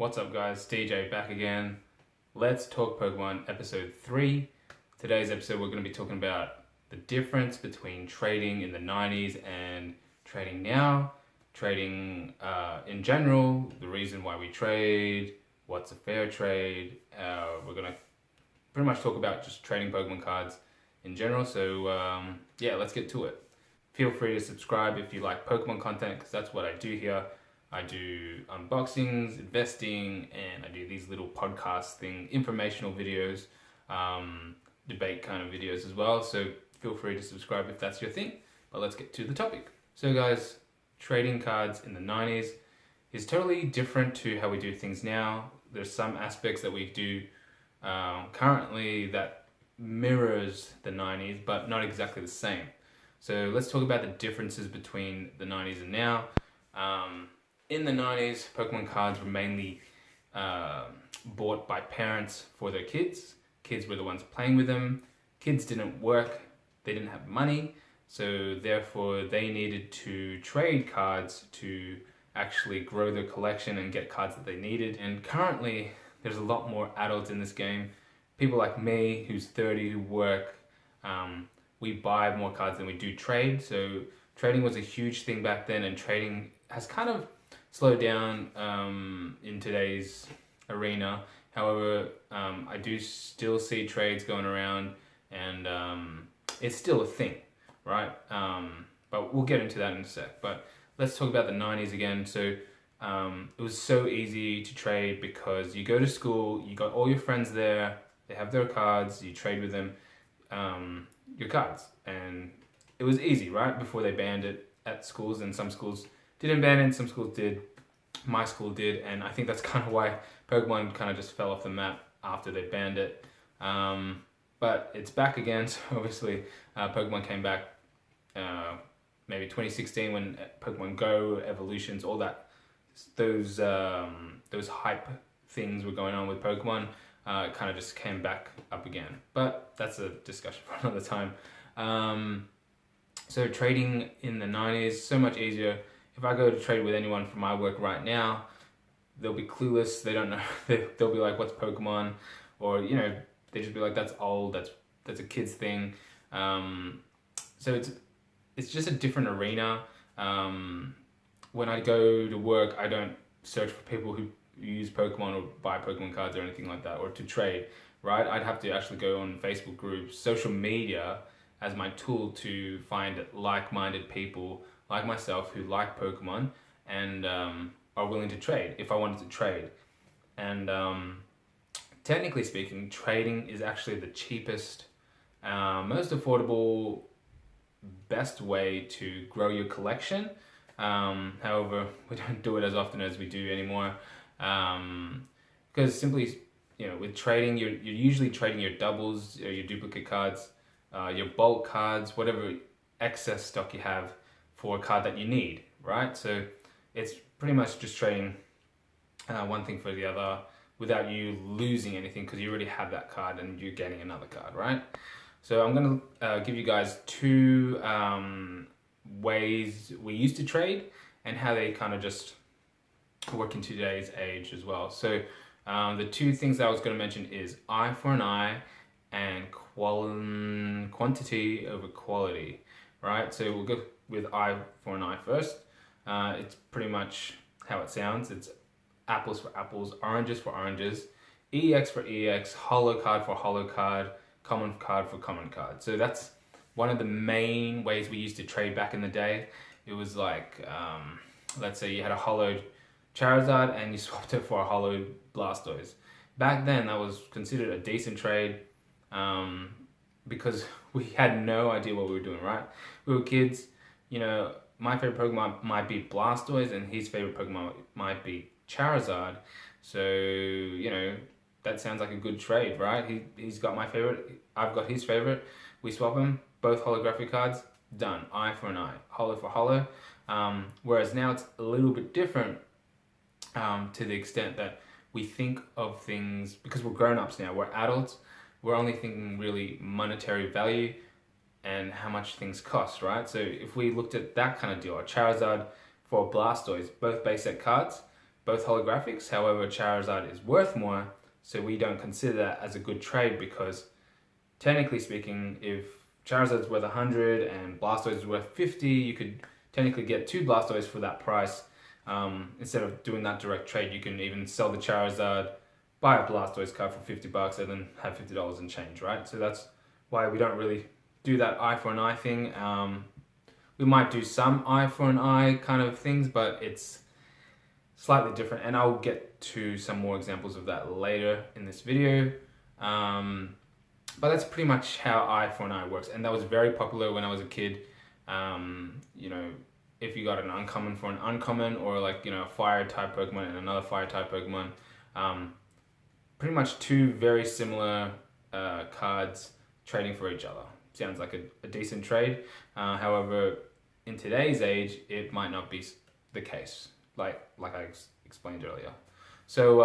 What's up guys, DJ back again. Let's talk Pokemon episode 3. Today's episode we're going to be talking about the difference between trading in the 90s and trading now. Trading in general, the reason why we trade, what's a fair trade. We're going to pretty much talk about just trading Pokemon cards in general. So yeah, let's get to it. Feel free to subscribe if you like Pokemon content because that's what I do here. I do unboxings, investing, and I do these little podcast thing, informational videos, debate kind of videos as well. So feel free to subscribe if that's your thing. But let's get to the topic. So guys, trading cards in the 90s is totally different to how we do things now. There's some aspects that we do currently that mirrors the 90s, but not exactly the same. So let's talk about the differences between the 90s and now. In the 90s, Pokemon cards were mainly bought by parents for their kids. Kids were the ones playing with them. Kids didn't work, they didn't have money, so therefore they needed to trade cards to actually grow their collection and get cards that they needed. And currently, there's a lot more adults in this game. People like me, who's 30, who work, we buy more cards than we do trade. So trading was a huge thing back then, and trading has kind of slowed down in today's arena. However, I do still see trades going around, and it's still a thing, right? But we'll get into that in a sec. But let's talk about the 90s again. So it was so easy to trade because you go to school, you got all your friends there, they have their cards, you trade with them your cards. And it was easy, right? Before they banned it at schools, and some schools didn't ban it, some schools did. My school did, and I think that's kind of why Pokemon kind of just fell off the map after they banned it. But it's back again, so obviously Pokemon came back maybe 2016 when Pokemon Go, Evolutions, all that, those hype things were going on with Pokemon. It kind of just came back up again. But that's a discussion for another time. So trading in the 90s, so much easier. If I go to trade with anyone from my work right now, they'll be clueless. They don't know. They'll be like, "What's Pokemon?" Or they just be like, "That's old. That's a kid's thing." So it's just a different arena. When I go to work, I don't search for people who use Pokemon or buy Pokemon cards or anything like that, or to trade. Right? I'd have to actually go on Facebook groups, social media as my tool to find like-minded people like myself who like Pokemon and are willing to trade if I wanted to trade. And technically speaking, trading is actually the cheapest, most affordable, best way to grow your collection. However, we don't do it as often as we do anymore, because simply, with trading, you're usually trading your doubles, or your duplicate cards, your bulk cards, whatever excess stock you have for a card that you need, right? So it's pretty much just trading one thing for the other without you losing anything, because you already have that card and you're getting another card, right? So I'm going to give you guys two ways we used to trade and how they kind of just work in today's age as well. So the two things that I was going to mention is eye for an eye and quantity over quality, right? So we'll go with eye for an eye first. It's pretty much how it sounds. It's apples for apples, oranges for oranges, EX for EX, holo card for holo card, common card for common card. So that's one of the main ways we used to trade back in the day. It was like, let's say you had a holo Charizard and you swapped it for a holo Blastoise. Back then that was considered a decent trade, because we had no idea what we were doing, right? We were kids. My favorite Pokemon might be Blastoise and his favorite Pokemon might be Charizard. So, that sounds like a good trade, right? He's got my favorite, I've got his favorite. We swap them, both holographic cards, done. Eye for an eye, holo for holo. Whereas now it's a little bit different, to the extent that we think of things, because we're grown-ups now, we're adults, we're only thinking really monetary value and how much things cost, right? So if we looked at that kind of deal, a Charizard for a Blastoise, both base set cards, both holographics. However, Charizard is worth more, so we don't consider that as a good trade because technically speaking, if Charizard's worth 100 and Blastoise is worth 50, you could technically get 2 Blastoise for that price. Instead of doing that direct trade, you can even sell the Charizard, buy a Blastoise card for $50 and then have $50 in change, right? So that's why we don't really do that eye for an eye thing. We might do some eye for an eye kind of things, but it's slightly different, and I'll get to some more examples of that later in this video. But that's pretty much how eye for an eye works, and that was very popular when I was a kid. You know, if you got an uncommon for an uncommon, or like, you know, a fire type Pokemon and another fire type Pokemon, pretty much 2 very similar cards trading for each other. Sounds like a decent trade. However, in today's age, it might not be the case, like I explained earlier. So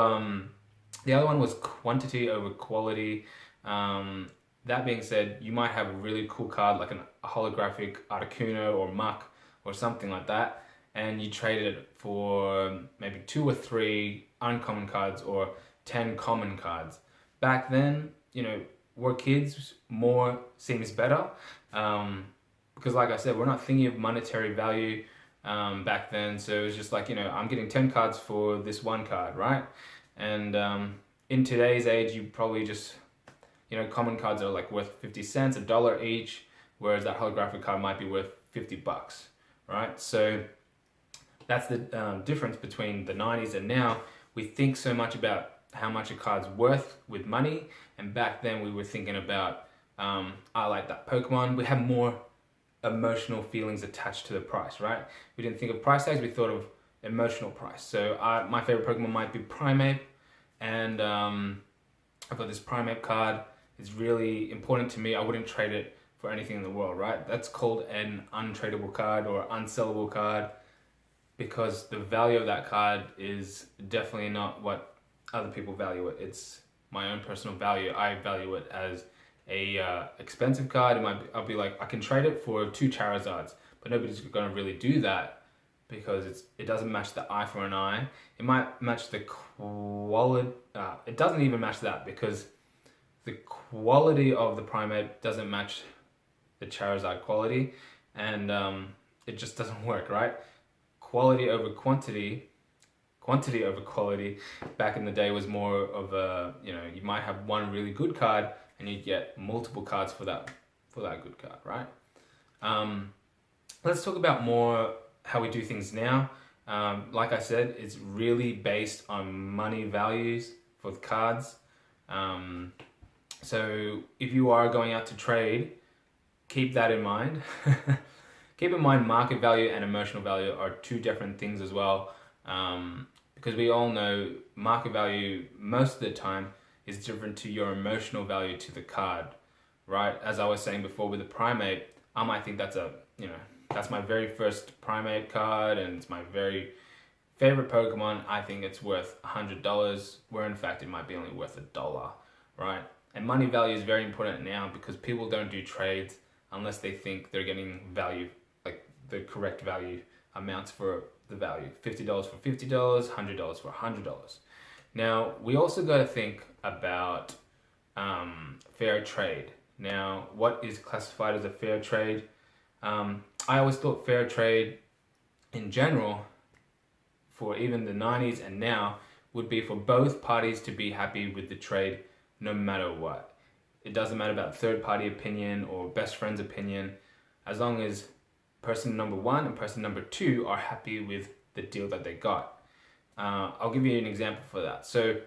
the other one was quantity over quality. That being said, you might have a really cool card like a holographic Articuno or Muck or something like that, and you traded it for maybe 2 or 3 uncommon cards or 10 common cards. Back then, you know, we're kids, more seems better. Because like I said, we're not thinking of monetary value back then. So it was just like, you know, I'm getting 10 cards for this one card, right? And in today's age, you probably just, you know, common cards are like worth 50 cents, $1 each, whereas that holographic card might be worth $50, right? So that's the difference between the 90s and now. We think so much about how much a card's worth with money, and back then we were thinking about, I like that Pokemon. We have more emotional feelings attached to the price, right? We didn't think of price tags, we thought of emotional price. So my favorite Pokemon might be Primeape, and I've got this Primeape card. It's really important to me. I wouldn't trade it for anything in the world, right? That's called an untradeable card or unsellable card, because the value of that card is definitely not what other people value it. It's my own personal value. I value it as a expensive card. I'll be like, I can trade it for 2 Charizards, but nobody's gonna really do that because it doesn't match the eye for an eye. It might match the quality. It doesn't even match that, because the quality of the Primeape doesn't match the Charizard quality, and it just doesn't work, right? Quality over quantity over quality back in the day was more of a, you know, you might have one really good card and you'd get multiple cards for that good card, right? Let's talk about more how we do things now. Like I said, it's really based on money values for the cards. So if you are going out to trade, keep that in mind. Keep in mind market value and emotional value are 2 different things as well. Because we all know market value most of the time is different to your emotional value to the card, right? As I was saying before with the Primeape, I might think that's that's my very first Primeape card and it's my very favorite Pokemon. I think it's worth $100, where in fact it might be only worth $1, right? And money value is very important now because people don't do trades unless they think they're getting value, like the correct value amounts for the value. $50 for $50, $100 for $100. Now, we also got to think about fair trade. Now, what is classified as a fair trade? I always thought fair trade in general, for even the 90s and now, would be for both parties to be happy with the trade no matter what. It doesn't matter about third-party opinion or best friend's opinion, as long as person number 1 and person number 2 are happy with the deal that they got. I'll give you an example for that. So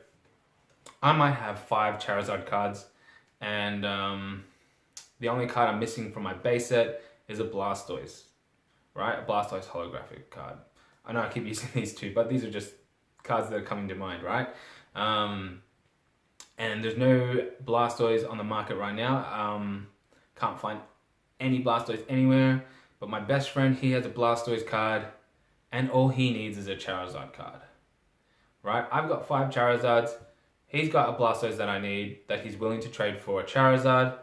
I might have 5 Charizard cards, and the only card I'm missing from my base set is a Blastoise, right? A Blastoise holographic card. I know I keep using these 2, but these are just cards that are coming to mind, right? And there's no Blastoise on the market right now. Can't find any Blastoise anywhere. But my best friend, he has a Blastoise card, and all he needs is a Charizard card, right? I've got 5 Charizards. He's got a Blastoise that I need, that he's willing to trade for a Charizard.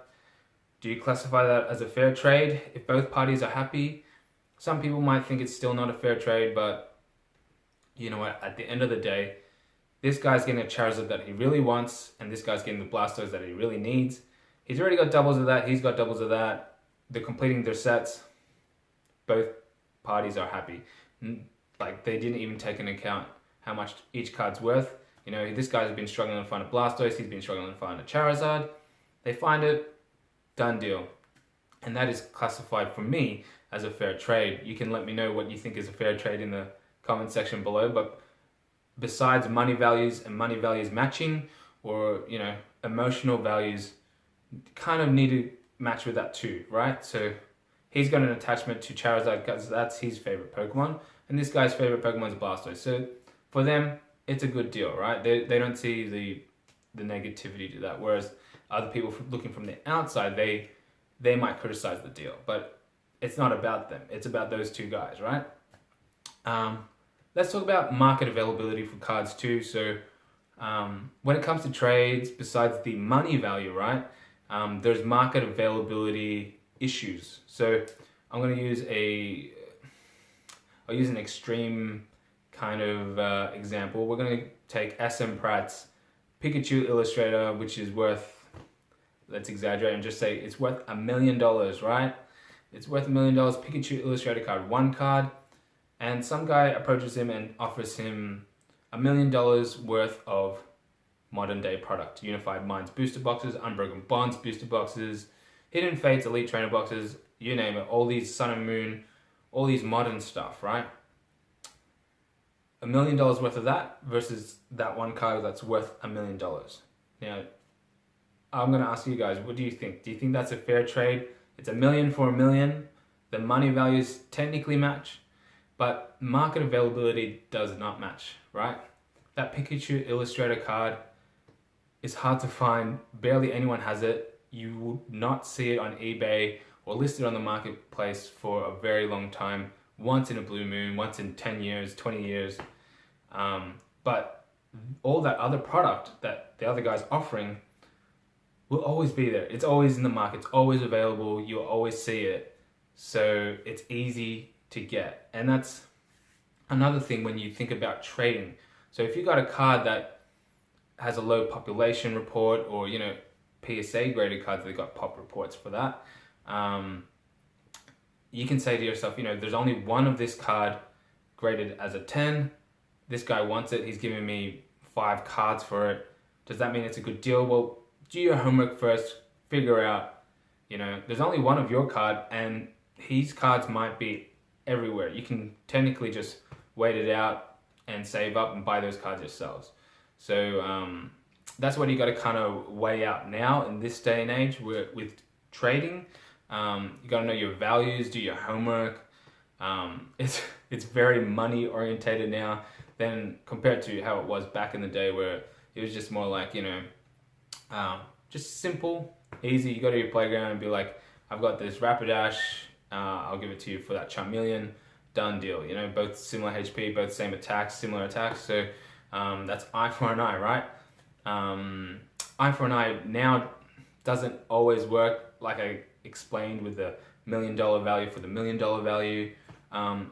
Do you classify that as a fair trade if both parties are happy? Some people might think it's still not a fair trade, but you know what, at the end of the day, this guy's getting a Charizard that he really wants, and this guy's getting the Blastoise that he really needs. He's already got doubles of that, he's got doubles of that. They're completing their sets. Both parties are happy. Like, they didn't even take into account how much each card's worth. You know, this guy's been struggling to find a Blastoise, he's been struggling to find a Charizard. They find it, done deal. And that is classified for me as a fair trade. You can let me know what you think is a fair trade in the comment section below, but besides money values and money values matching, or, you know, emotional values kind of need to match with that too, right? So he's got an attachment to Charizard because that's his favorite Pokemon, and this guy's favorite Pokemon is Blastoise. So for them, it's a good deal, right? They don't see the negativity to that, whereas other people looking from the outside, they might criticize the deal, but it's not about them. It's about those two guys, right? Let's talk about market availability for cards too. So when it comes to trades, besides the money value, right, there's market availability issues. So I'm going to use I'll use an extreme kind of example. We're going to take SM Pratt's Pikachu Illustrator, which is worth, let's exaggerate and just say it's worth $1 million, right? It's worth $1 million, Pikachu Illustrator card, one card, and some guy approaches him and offers him $1 million worth of modern day product. Unified Minds booster boxes, Unbroken Bonds booster boxes, Hidden Fates Elite Trainer boxes, you name it, all these Sun and Moon, all these modern stuff, right? $1 million worth of that versus that one card that's worth $1 million. Now, I'm going to ask you guys, what do you think? Do you think that's a fair trade? It's $1 million for $1 million. The money values technically match, but market availability does not match, right? That Pikachu Illustrator card is hard to find. Barely anyone has it. You will not see it on eBay or listed on the marketplace for a very long time. Once in a blue moon, once in 10 years, 20 years. But all that other product that the other guy's offering will always be there. It's always in the market. It's always available. You'll always see it. So it's easy to get. And that's another thing when you think about trading. So if you got a card that has a low population report, or, you know, PSA graded cards, they got pop reports for that. You can say to yourself, you know, there's only one of this card graded as a 10. This guy wants it. He's giving me 5 cards for it. Does that mean it's a good deal? Well, do your homework first. Figure out, you know, there's only one of your card, and his cards might be everywhere. You can technically just wait it out and save up and buy those cards yourselves. So that's what you got to kind of weigh out now in this day and age with trading. You got to know your values, do your homework. It's very money orientated now than compared to how it was back in the day, where it was just more like, you know, just simple, easy. You go to your playground and be like, I've got this Rapidash, I'll give it to you for that Charmeleon, done deal. You know, both similar HP, both same attacks, similar attacks. So that's eye for an eye, right? Eye for an eye now doesn't always work, like I explained with the $1 million value for the $1 million value.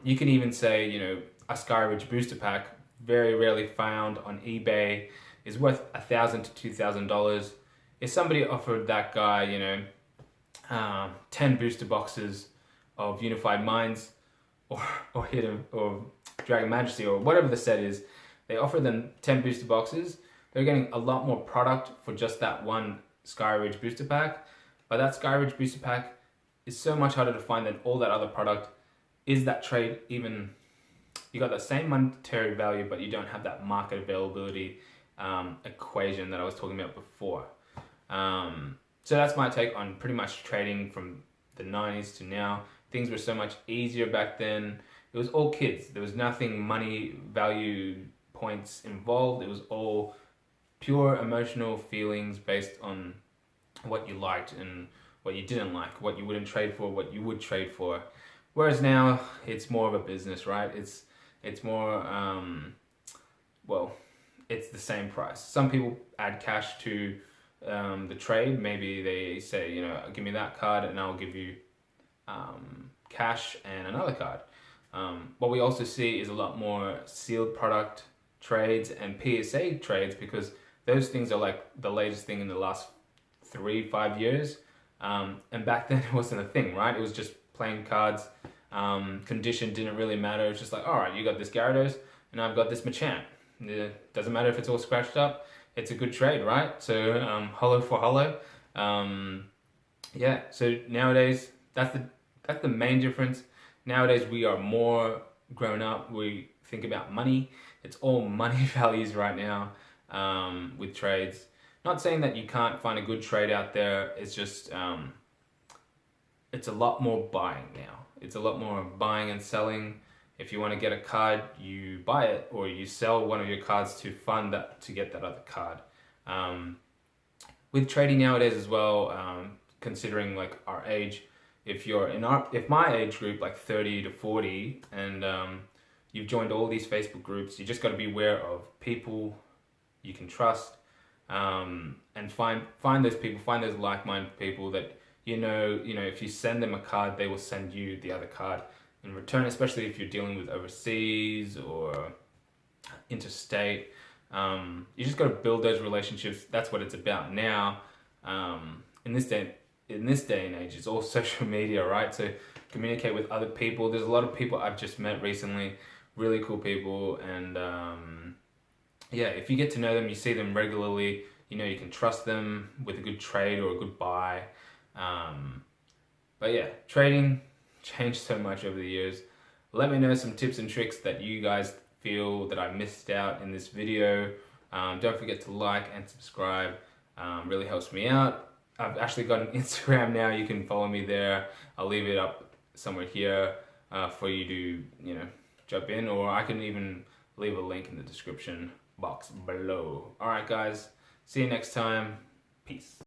You can even say, you know, a Skyridge booster pack, very rarely found on eBay, is worth $1,000 to $2,000. If somebody offered that guy, you know, 10 booster boxes of Unified Minds or Hidden or Dragon Majesty or whatever the set is, they offer them 10 booster boxes, they're getting a lot more product for just that one Skyridge booster pack. But that Skyridge booster pack is so much harder to find than all that other product. Is that trade even, you got the same monetary value, but you don't have that market availability equation that I was talking about before. So that's my take on pretty much trading from the 90s to now. Things were so much easier back then. It was all kids. There was nothing money value points involved. It was all pure emotional feelings based on what you liked and what you didn't like, what you wouldn't trade for, what you would trade for. Whereas now it's more of a business, right? It's more, well, it's the same price. Some people add cash to the trade. Maybe they say, you know, give me that card and I'll give you cash and another card. What we also see is a lot more sealed product trades and PSA trades, because those things are like the latest thing in the last 3-5 years. And back then it wasn't a thing, right? It was just playing cards. Condition didn't really matter. It's just like, all right, you got this Gyarados and I've got this Machamp. It doesn't matter if it's all scratched up. It's a good trade, right? So hollow for hollow. Yeah. So nowadays, that's the main difference. Nowadays we are more grown up. We think about money. It's all money values right now with trades. Not saying that you can't find a good trade out there. It's just it's a lot more buying now. It's a lot more buying and selling. If you want to get a card, you buy it, or you sell one of your cards to fund that, to get that other card. With trading nowadays as well, considering like our age, if my age group, like 30 to 40, and you've joined all these Facebook groups, you just got to be aware of people you can trust, and find those people, find those like-minded people that you know, if you send them a card, they will send you the other card in return, especially if you're dealing with overseas or interstate. You just got to build those relationships. That's what it's about now. In this day and age, it's all social media, right? So communicate with other people. There's a lot of people I've just met recently, really cool people, and yeah, if you get to know them, you see them regularly, you can trust them with a good trade or a good buy. But yeah, trading changed so much over the years. Let me know some tips and tricks that you guys feel that I missed out in this video. Don't forget to like and subscribe. Really helps me out. I've actually got an Instagram now. You can follow me there. I'll leave it up somewhere here for you to, jump in, or I can even leave a link in the description box below. All right, guys. See you next time. Peace.